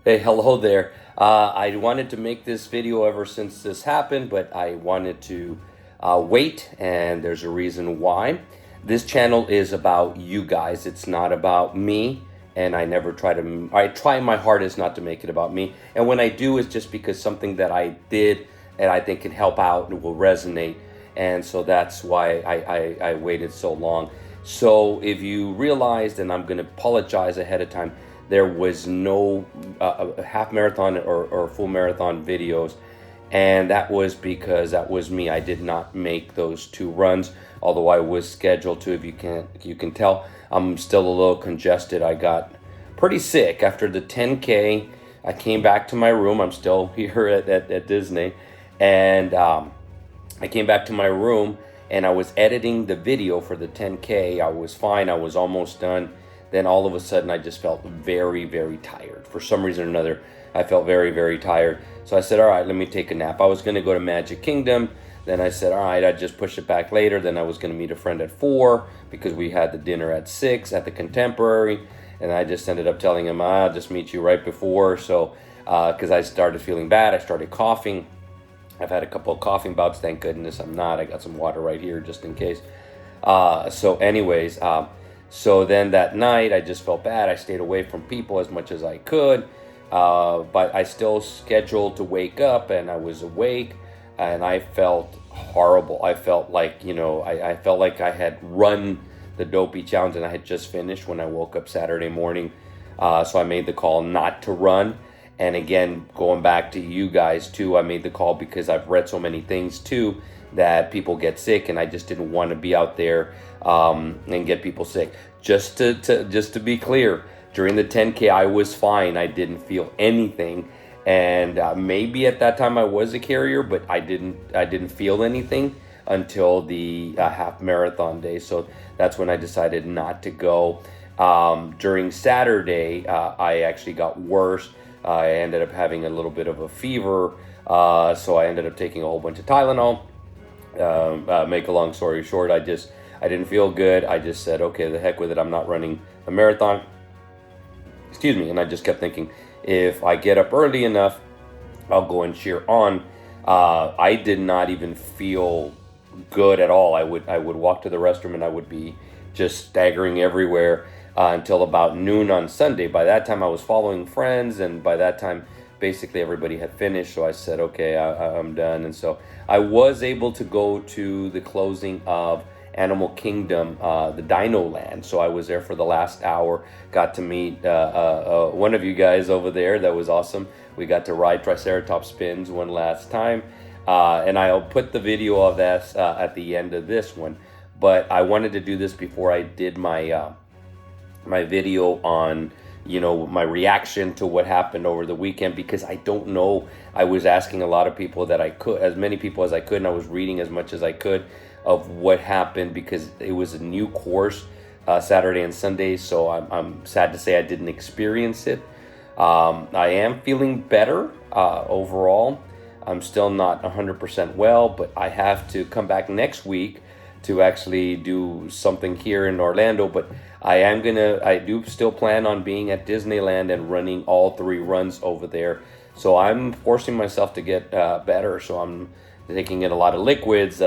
Hey, hello there. I wanted to make this video ever since this happened, but I wanted to wait, and there's a reason why. This channel is about you guys. It's not about me, and I try my hardest not to make it about me. And when I do, it's just because something that I did and I think can help out and will resonate. And so that's why I waited so long. So if you realized, and I'm going to apologize ahead of time, there was no half marathon or full marathon videos, and that was because that was me. I did not make those two runs, although I was scheduled to. If you can tell, I'm still a little congested. I got pretty sick after the 10K. I came back to my room. I'm still here at Disney, and I came back to my room and I was editing the video for the 10K. I was fine. I was almost done. Then all of a sudden I just felt very, very tired. For some reason or another, I felt very, very tired. So I said, all right, let me take a nap. I was going to go to Magic Kingdom. Then I said, all right, I'd just push it back later. Then I was going to meet a friend at 4 because we had the dinner at 6 at the Contemporary. And I just ended up telling him, I'll just meet you right before. So, because I started feeling bad, I started coughing. I've had a couple of coughing bouts. Thank goodness I'm not. I got some water right here just in case. So then that night, I just felt bad. I stayed away from people as much as I could, but I still scheduled to wake up, and I was awake, and I felt horrible. I felt like, I felt like I had run the Dopey Challenge, and I had just finished when I woke up Saturday morning. So I made the call not to run. And again, going back to you guys too, I made the call because I've read so many things too that people get sick, and I just didn't want to be out there and get people sick. Just to be clear, during the 10K I was fine. I didn't feel anything, and maybe at that time I was a carrier, but I didn't feel anything until the half marathon day. So that's when I decided not to go. During Saturday, I actually got worse. I ended up having a little bit of a fever, so I ended up taking a whole bunch of Tylenol. Make a long story short, I didn't feel good. I just said, okay, the heck with it. I'm not running a marathon. Excuse me. And I just kept thinking, if I get up early enough, I'll go and cheer on. I did not even feel good at all. I would walk to the restroom and I would be just staggering everywhere until about noon on Sunday. By that time, I was following friends, and by that time, basically everybody had finished. So I said, okay, I'm done. And so I was able to go to the closing of Animal Kingdom, the Dinoland. So I was there for the last hour, got to meet one of you guys over there. That was awesome. We got to ride Triceratops spins one last time. And I'll put the video of that at the end of this one. But I wanted to do this before I did my my video on my reaction to what happened over the weekend, because I don't know. I was asking a lot of people that I could, as many people as I could, and I was reading as much as I could of what happened, because it was a new course Saturday and Sunday. So I'm sad to say I didn't experience it. I am feeling better overall. I'm still not 100% well, but I have to come back next week to actually do something here in Orlando. But I do still plan on being at Disneyland and running all 3 runs over there. So I'm forcing myself to get better. So I'm taking in a lot of liquids.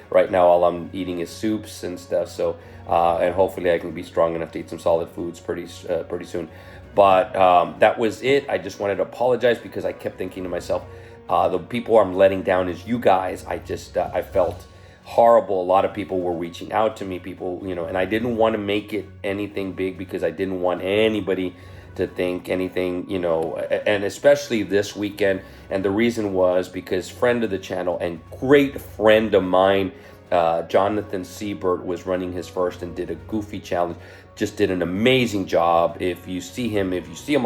Right now all I'm eating is soups and stuff. So and hopefully I can be strong enough to eat some solid foods pretty soon. But that was it. I just wanted to apologize because I kept thinking to myself, the people I'm letting down is you guys. I felt horrible. A lot of people were reaching out to me, and I didn't want to make it anything big because I didn't want anybody to think anything, and especially this weekend. And the reason was because friend of the channel and great friend of mine, Jonathan Siebert, was running his first and did a goofy challenge. Just did an amazing job. If you see him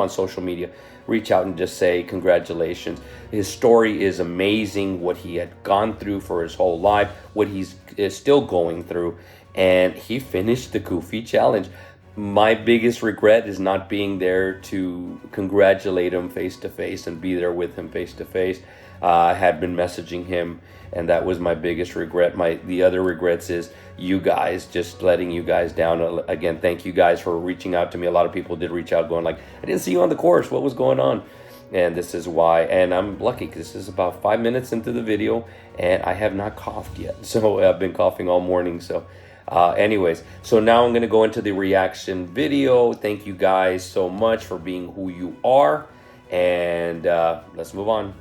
on social media, reach out and just say congratulations. His story is amazing, what he had gone through for his whole life, what he's still going through, and he finished the goofy challenge. My biggest regret is not being there to congratulate him face to face and be there with him face to face. I had been messaging him, and that was my biggest regret. The other regrets is you guys, just letting you guys down. Again, thank you guys for reaching out to me. A lot of people did reach out going like, I didn't see you on the course. What was going on? And this is why, and I'm lucky because this is about 5 minutes into the video and I have not coughed yet. So I've been coughing all morning. So anyways, so now I'm going to go into the reaction video. Thank you guys so much for being who you are. And let's move on.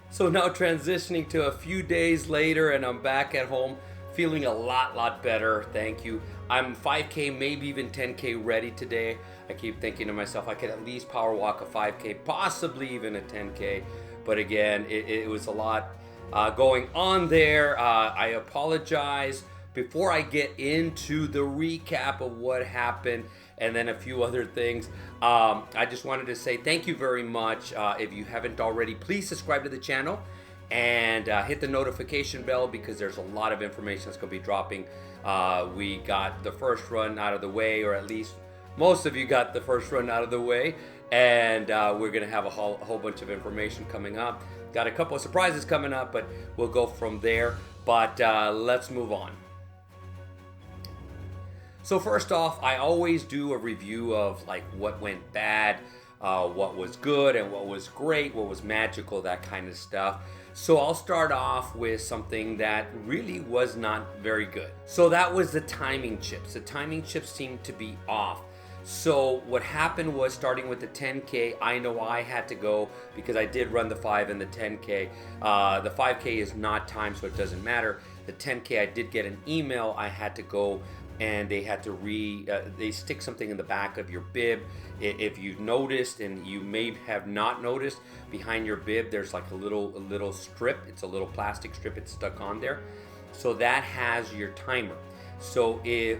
So now transitioning to a few days later, and I'm back at home feeling a lot better. Thank you. I'm 5K, maybe even 10K ready today. I keep thinking to myself, I could at least power walk a 5K, possibly even a 10K. But again, it was a lot going on there. I apologize. Before I get into the recap of what happened and then a few other things, I just wanted to say thank you very much. If you haven't already, please subscribe to the channel and hit the notification bell, because there's a lot of information that's going to be dropping. We got the first run out of the way, or at least most of you got the first run out of the way, and we're going to have a whole bunch of information coming up. Got a couple of surprises coming up, but we'll go from there. But let's move on. So first off, I always do a review of like what went bad, what was good and what was great, what was magical, that kind of stuff. So I'll start off with something that really was not very good. So that was the timing chips. The timing chips seemed to be off. So what happened was, starting with the 10K, I know I had to go because I did run the 5 and the 10K. The 5K is not timed, so it doesn't matter. The 10K, I did get an email. I had to go, and they had to they stick something in the back of your bib. If you've noticed, and you may have not noticed, behind your bib there's like a little strip. It's a little plastic strip. It's stuck on there. So that has your timer. So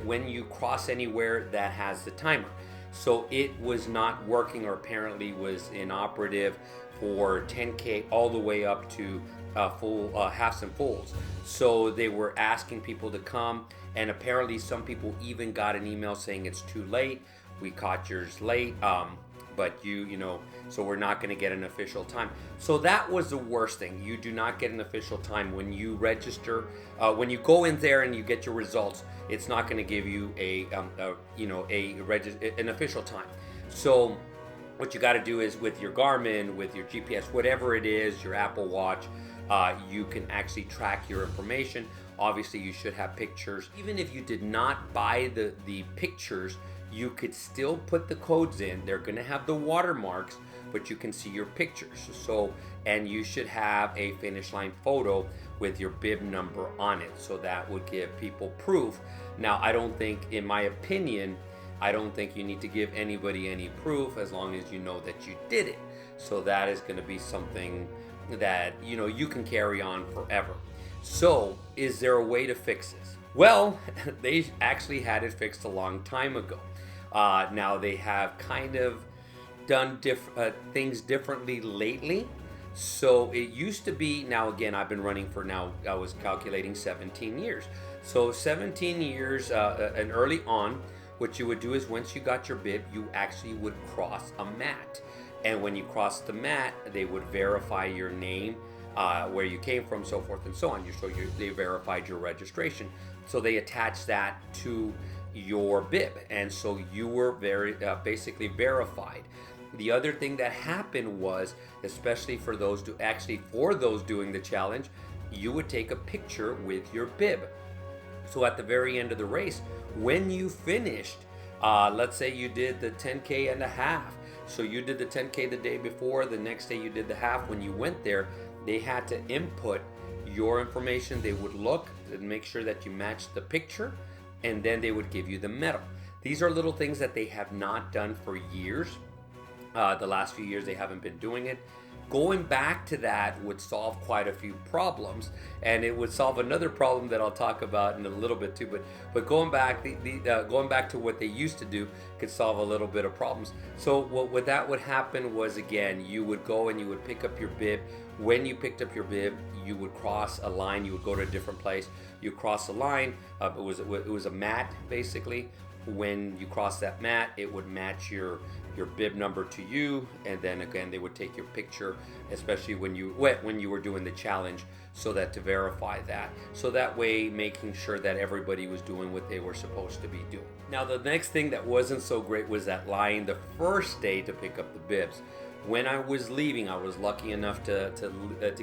when you cross anywhere, that has the timer. So it was not working, or apparently was inoperative for 10K all the way up to full halves and fulls. So they were asking people to come, and apparently some people even got an email saying it's too late. We caught yours late, but you know, so we're not going to get an official time. So that was the worst thing. You do not get an official time when you register. When you go in there and you get your results, it's not going to give you an official time. So what you got to do is, with your Garmin, with your GPS, whatever it is, your Apple Watch, you can actually track your information. Obviously, you should have pictures. Even if you did not buy the pictures, you could still put the codes in. They're going to have the watermarks, but you can see your pictures. So, and you should have a finish line photo with your bib number on it. So that would give people proof. Now, I don't think, in my opinion, I don't think you need to give anybody any proof, as long as you know that you did it. So that is going to be something that, you know, you can carry on forever. So is there a way to fix this? Well, they actually had it fixed a long time ago. Now they have kind of done things differently lately. So it used to be, now again, I've been running for, now I was calculating 17 years. So 17 years, and early on, what you would do is, once you got your bib, you actually would cross a mat. And when you cross the mat, they would verify your name, where you came from, so forth and so on. They verified your registration. So they attached that to your bib. And so you were basically verified. The other thing that happened was, especially for those doing the challenge, you would take a picture with your bib. So at the very end of the race, when you finished, let's say you did the 10K and a half. So you did the 10K the day before, the next day you did the half. When you went there, they had to input your information. They would look and make sure that you matched the picture, and then they would give you the medal. These are little things that they have not done for years. The last few years they haven't been doing it. Going back to that would solve quite a few problems, and it would solve another problem that I'll talk about in a little bit too. But going back, going back to what they used to do could solve a little bit of problems. So what that would happen was, again, you would go and you would pick up your bib. When you picked up your bib, you would cross a line. You would go to a different place. You cross a line. It was a mat, basically. When you cross that mat, it would match your bib number to you, and then again they would take your picture, especially when you were doing the challenge, so that to verify that, so that way making sure that everybody was doing what they were supposed to be doing. Now the next thing that wasn't so great was that line the first day to pick up the bibs. When I was leaving, I was lucky enough to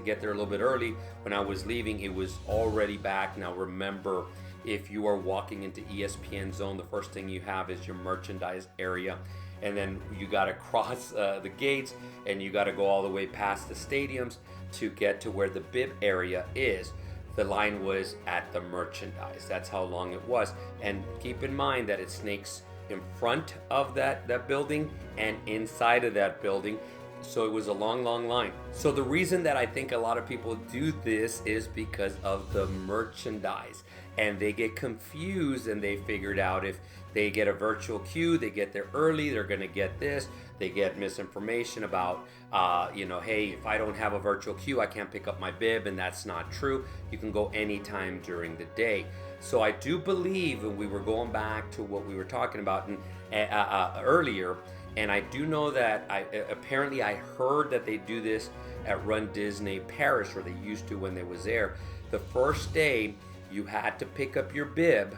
get there a little bit early. When I was leaving, it was already back. Now remember, if you are walking into ESPN Zone, the first thing you have is your merchandise area, and then you got to cross the gates, and you got to go all the way past the stadiums to get to where the bib area is. The line was at the merchandise. That's how long it was. And keep in mind that it snakes in front of that building and inside of that building. So it was a long line. So the reason that I think a lot of people do this is because of the merchandise, and they get confused, and they figured out if they get a virtual queue, they get there early, they're going to get this. They get misinformation about, hey, if I don't have a virtual queue, I can't pick up my bib, and that's not true. You can go anytime during the day. So I do believe, and we were going back to what we were talking about earlier, and I do know that apparently I heard that they do this at runDisney Paris, or they used to when they was there. The first day you had to pick up your bib.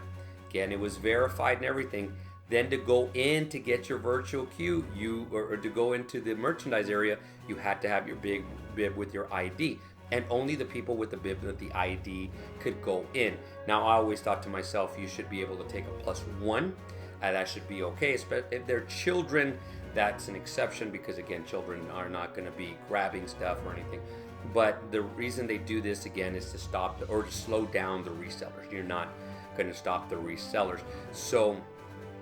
Again, it was verified and everything. Then to go in to get your virtual queue, or to go into the merchandise area, you had to have your big bib with your ID. And only the people with the bib with the ID could go in. Now, I always thought to myself, you should be able to take a +1. That should be okay. Especially if they're children, that's an exception, because again, children are not going to be grabbing stuff or anything. But the reason they do this again is to stop or to slow down the resellers. You're not going to stop the resellers. So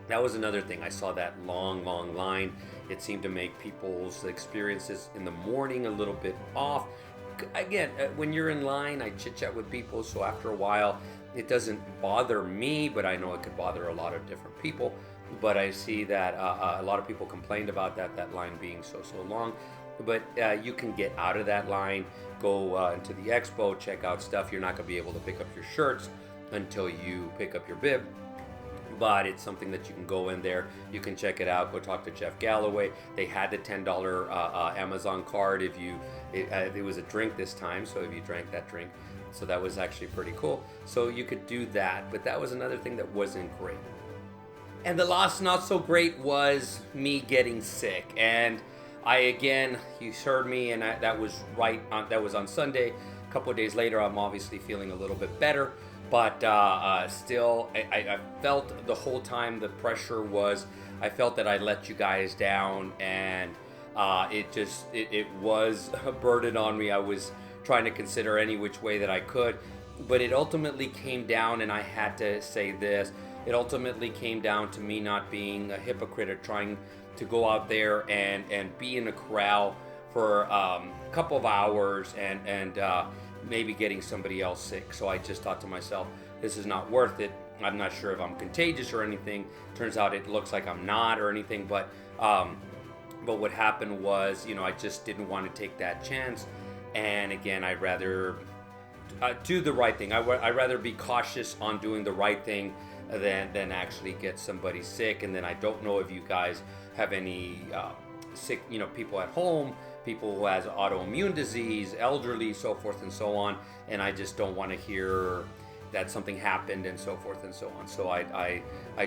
that was another thing. I saw that long line. It seemed to make people's experiences in the morning a little bit off. Again, when you're in line, I chit chat with people, so after a while, it doesn't bother me, but I know it could bother a lot of different people. But I see that a lot of people complained about that line being so long. But you can get out of that line, go into the expo, check out stuff. You're not going to be able to pick up your shirts until you pick up your bib. But it's something that you can go in there, you can check it out, go talk to Jeff Galloway. They had the $10 Amazon card if it was a drink this time, so if you drank that drink. So that was actually pretty cool. So you could do that, but that was another thing that wasn't great. And the last not so great was me getting sick. And you heard me, and that was that was on Sunday. A couple of days later, I'm obviously feeling a little bit better. But still, I felt the whole time the pressure was, I felt that I let you guys down, and it was a burden on me. I was trying to consider any which way that I could, but it ultimately came down, and I had to say this, it ultimately came down to me not being a hypocrite or trying to go out there and be in a crowd for a couple of hours and maybe getting somebody else sick. So I just thought to myself, this is not worth it. I'm not sure if I'm contagious or anything. Turns out it looks like I'm not or anything, but what happened was, I just didn't want to take that chance. And again, I'd rather do the right thing. I'd rather be cautious on doing the right thing than actually get somebody sick. And then I don't know if you guys have any sick, people at home, people who has autoimmune disease, elderly, so forth and so on. And I just don't want to hear that something happened and so forth and so on. So I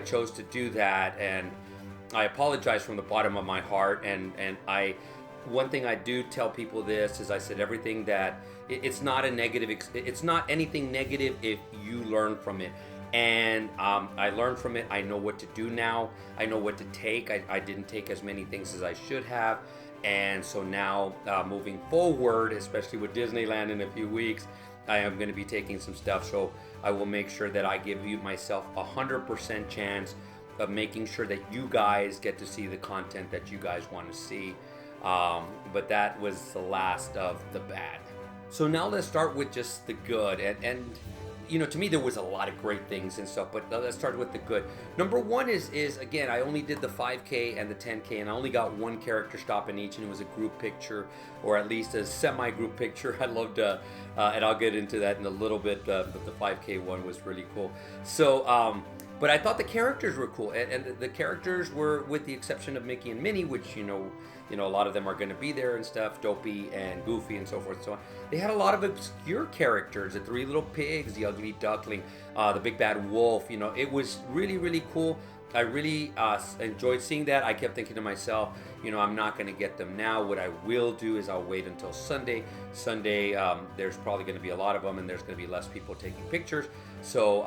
chose to do that, and I apologize from the bottom of my heart. And one thing I do tell people this is, I said everything that it's not a negative. It's not anything negative if you learn from it. And I learned from it. I know what to do now. I know what to take. I didn't take as many things as I should have. And so now moving forward, especially with Disneyland in a few weeks, I am going to be taking some stuff. So I will make sure that I give myself 100% chance of making sure that you guys get to see the content that you guys want to see. But that was the last of the bad. So now let's start with just the good. And to me, there was a lot of great things and stuff, but let's start with the good. Number one is again, I only did the 5K and the 10K, and I only got one character stop in each, and it was a group picture, or at least a semi-group picture. I loved, and I'll get into that in a little bit, but the 5K one was really cool. So, but I thought the characters were cool, and the characters were, with the exception of Mickey and Minnie, which a lot of them are going to be there and stuff, Dopey and Goofy and so forth and so on. They had a lot of obscure characters, the Three Little Pigs, the Ugly Duckling, the Big Bad Wolf. It was really, really cool. I really enjoyed seeing that. I kept thinking to myself, you know, I'm not going to get them now. What I will do is I'll wait until Sunday. Sunday, there's probably going to be a lot of them, and there's going to be less people taking pictures. So,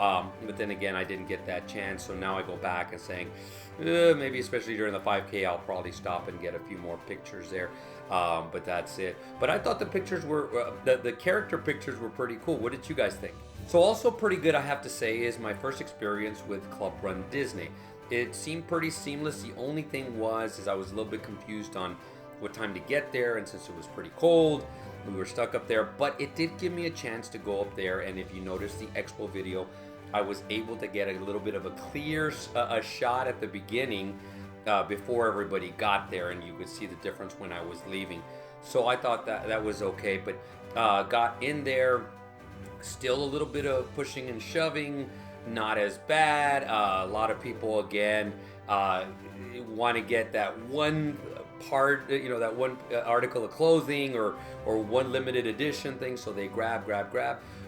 but then again, I didn't get that chance. So now I go back and saying, maybe especially during the 5K, I'll probably stop and get a few more pictures there. But that's it. But I thought the pictures were, the character pictures were pretty cool. What did you guys think? So also pretty good, I have to say, is my first experience with Club Run Disney. It seemed pretty seamless. The only thing is I was a little bit confused on what time to get there, and since it was pretty cold, we were stuck up there. But it did give me a chance to go up there, and if you notice the expo video, I was able to get a little bit of a clear a shot at the beginning before everybody got there, and you could see the difference when I was leaving. So I thought that was okay, but got in there, still a little bit of pushing and shoving, not as bad. A lot of people again want to get that one part, that one article of clothing or one limited edition thing, so they grab.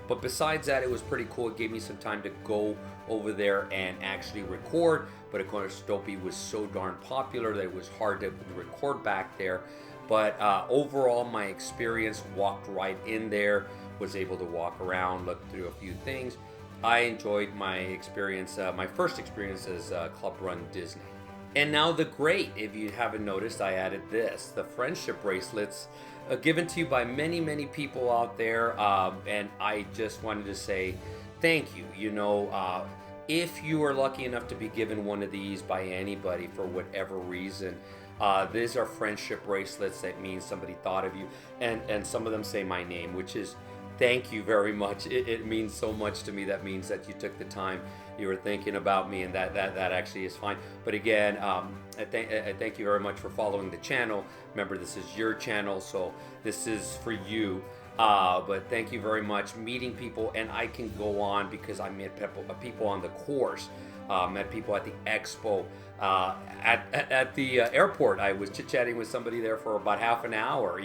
But besides that, it was pretty cool. It gave me some time to go over there and actually record. But of course, Dopey was so darn popular that it was hard to record back there. But overall, my experience, walked right in there, was able to walk around, look through a few things. I enjoyed my experience, my first experience as Club Run Disney. And now the great, if you haven't noticed, I added this, the friendship bracelets given to you by many people out there. And I just wanted to say thank you. If you are lucky enough to be given one of these by anybody for whatever reason, these are friendship bracelets. That means somebody thought of you. And some of them say my name, which is thank you very much. It means so much to me. That means that you took the time, you were thinking about me, and that actually is fine. But again, I thank you very much for following the channel. Remember, this is your channel, so this is for you. But thank you very much. Meeting people, and I can go on because I met people on the course, met people at the expo, at the airport. I was chit-chatting with somebody there for about half an hour,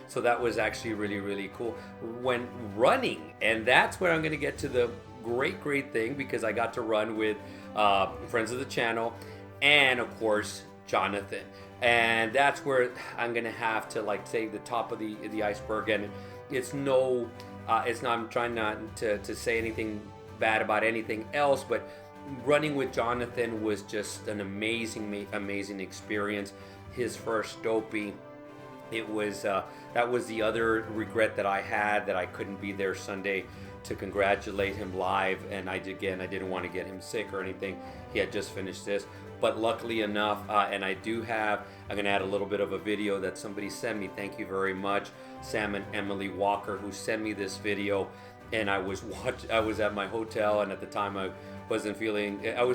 so that was actually really cool. When running, and that's where I'm going to get to the great thing, because I got to run with friends of the channel and of course Jonathan, and that's where I'm going to have to say the top of the iceberg. And it's not, I'm trying not to say anything bad about anything else, but running with Jonathan was just an amazing experience. His first Dopey, it was that was the other regret that I had, that I couldn't be there Sunday to congratulate him live. And I didn't want to get him sick or anything. He had just finished this, but luckily enough, and I'm gonna add a little bit of a video that somebody sent me. Thank you very much, Sam and Emily Walker, who sent me this video. And I was at my hotel, and at the time I was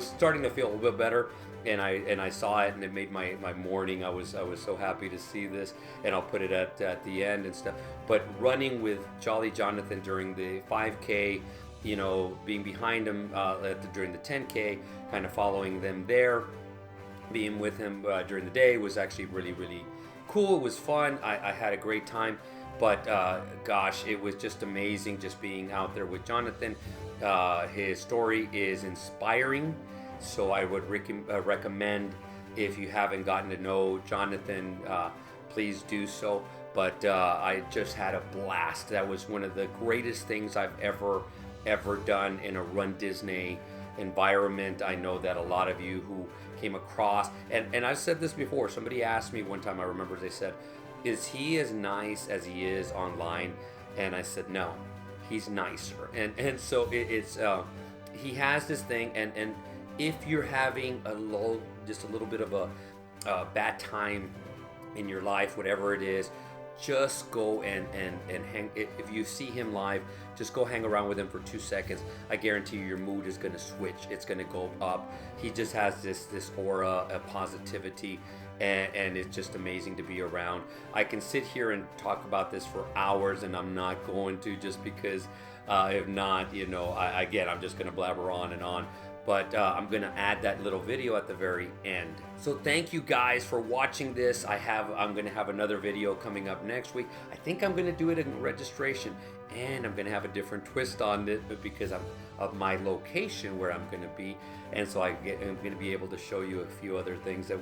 starting to feel a little bit better, and I saw it, and it made my morning. I was so happy to see this, and I'll put it at the end and stuff. But running with Jolly Jonathan during the 5K, being behind him during the 10K, kind of following them there, being with him during the day was actually really cool. It was fun. I had a great time. But gosh, it was just amazing just being out there with Jonathan. His story is inspiring, so I would recommend, if you haven't gotten to know Jonathan, please do so. But I just had a blast. That was one of the greatest things I've ever done in a Run Disney environment. I know that a lot of you who came across, and I've said this before, somebody asked me one time, I remember they said, is he as nice as he is online? And I said, no, he's nicer. And so it's he has this thing, and if you're having just a little bit of a bad time in your life, whatever it is, just go and hang. If you see him live, just go hang around with him for 2 seconds. I guarantee you your mood is going to switch. It's going to go up. He just has this aura of positivity, and it's just amazing to be around. I can sit here and talk about this for hours, and I'm not going to, just because if not, I'm just going to blabber on and on. but I'm gonna add that little video at the very end. So thank you guys for watching this. I'm gonna have another video coming up next week. I think I'm gonna do it in registration, and I'm gonna have a different twist on it because of my location where I'm gonna be, and so I'm gonna be able to show you a few other things that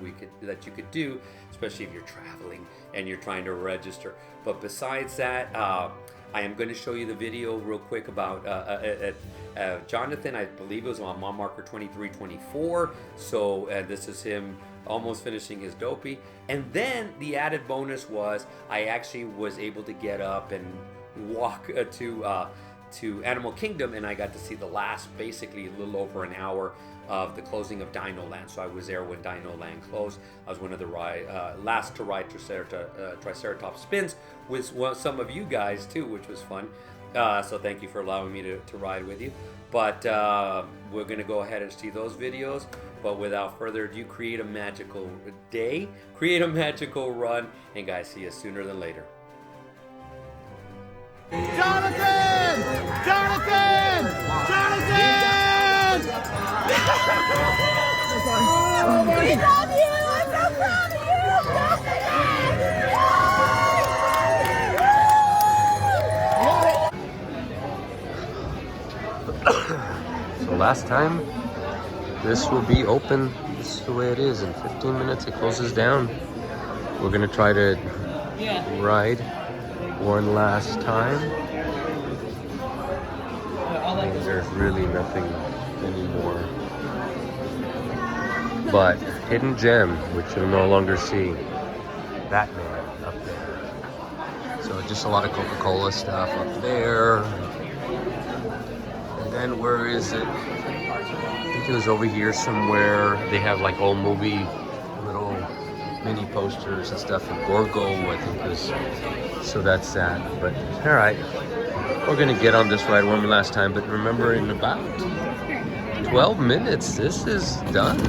you could do, especially if you're traveling and you're trying to register. But besides that, I am going to show you the video real quick about Jonathan. I believe it was on mile marker 2324. So this is him almost finishing his dopey. And then the added bonus was I actually was able to get up and walk to Animal Kingdom, and I got to see the last, basically a little over an hour of the closing of Dinoland. So I was there when Dinoland closed. I was one of the last to ride Triceratops spins with some of you guys too, which was fun. So thank you for allowing me to ride with you. But we're gonna go ahead and see those videos. But without further ado, create a magical day, create a magical run, and guys, see you sooner than later. Jonathan! Jonathan! Jonathan! We love you! I'm so proud of you! So last time, this will be open. This is the way it is. In 15 minutes, it closes down. We're gonna try to ride one last time. And there's really nothing anymore but Hidden Gem, which you'll no longer see. Batman up there. So just a lot of Coca-Cola stuff up there. And then where is it? I think it was over here somewhere. They have like old movie little mini posters and stuff. And Gorgo, I think is. So that's that. But all right, we're gonna get on this ride one last time. But remember, in about 12 minutes, this is done.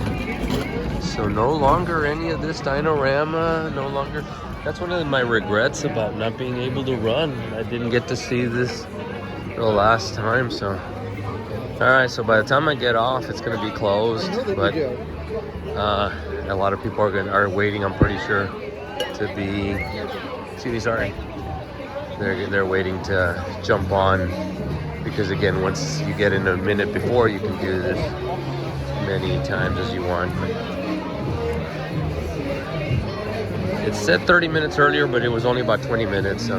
So no longer any of this Dinorama. No longer. That's one of my regrets about not being able to run. I didn't get to see this the last time. So all right. So by the time I get off, it's gonna be closed. But a lot of people are waiting. I'm pretty sure to be. Sorry. They're waiting to jump on, because again, once you get in a minute before, you can do this many times as you want. It said 30 minutes earlier, but it was only about 20 minutes, so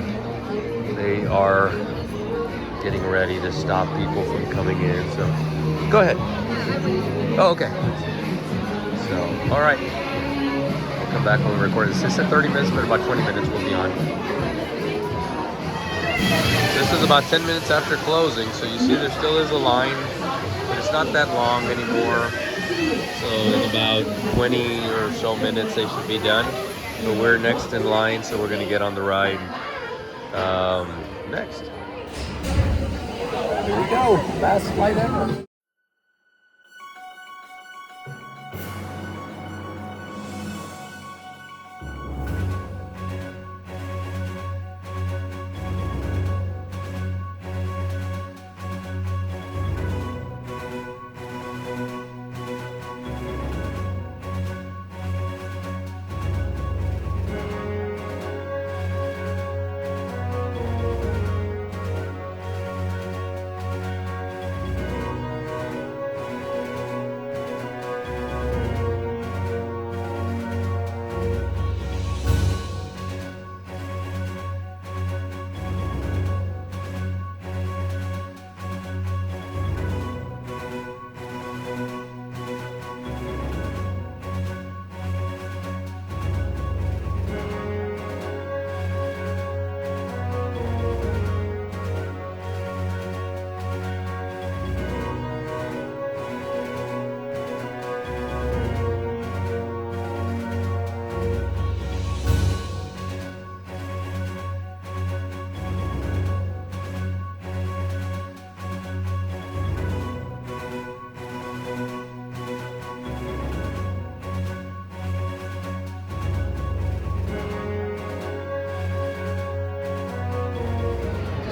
they are getting ready to stop people from coming in. So go ahead. Oh, okay. So all right, I'll come back when we record this. It said 30 minutes, but about 20 minutes we'll be on. This is about 10 minutes after closing, so you see there still is a line, but it's not that long anymore. So in about 20 or so minutes they should be done. So we're next in line, so we're going to get on the ride next. Here we go, fast flight ever.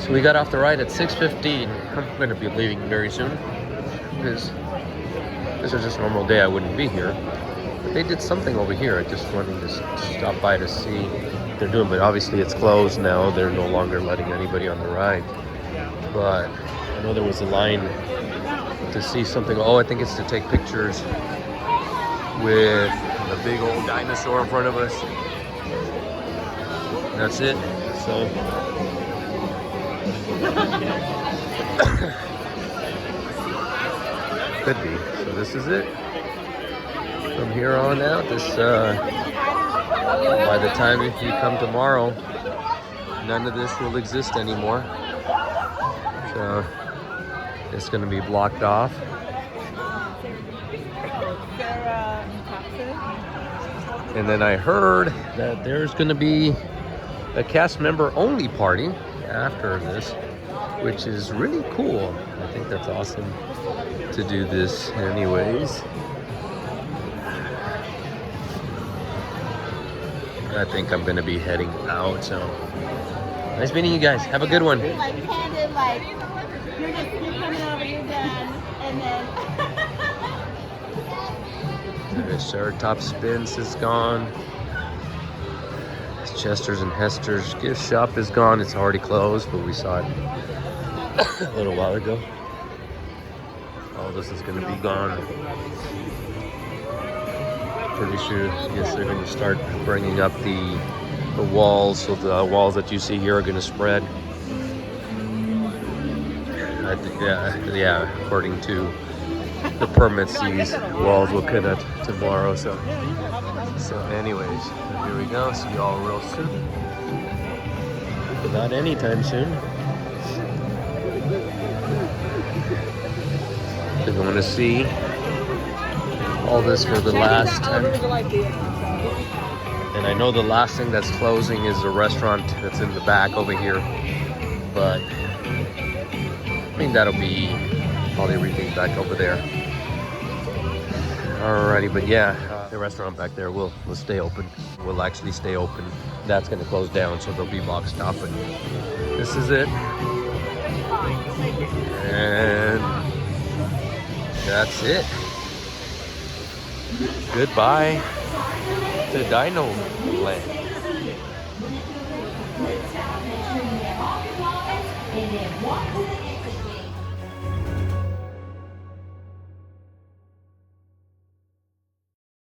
So we got off the ride at 6:15. I'm going to be leaving very soon because this was just a normal day, I wouldn't be here. But they did something over here. I just wanted to stop by to see what they're doing. But obviously it's closed now. They're no longer letting anybody on the ride. But I know there was a line to see something. Oh, I think it's to take pictures with the big old dinosaur in front of us. And that's it. So could be. So this is it. From here on out, this by the time if you come tomorrow, none of this will exist anymore. So it's going to be blocked off. And then I heard that there's going to be a cast member only party after this, which is really cool. I think that's awesome to do this anyways. I think I'm going to be heading out. So nice meeting you guys. Have a good one. Like handed, like you're coming over, you're done, and then. The Ceratops Spence is gone. Chester's and Hester's gift shop is gone. It's already closed, but we saw it a little while ago. All this is going to be gone. Pretty sure, yes, they're going to start bringing up the walls. So the walls that you see here are going to spread. I think, yeah, according to the permits, these walls will connect tomorrow. So anyways, here we go. See you all real soon. Not anytime soon. We're going to see all this for the last time. And I know the last thing that's closing is the restaurant that's in the back over here. But I mean, that'll be probably everything back over there. Alrighty, but yeah, the restaurant back there will stay open. Will actually stay open. That's going to close down, so they'll be boxed up. And this is it. And that's it. Goodbye to Dinoland.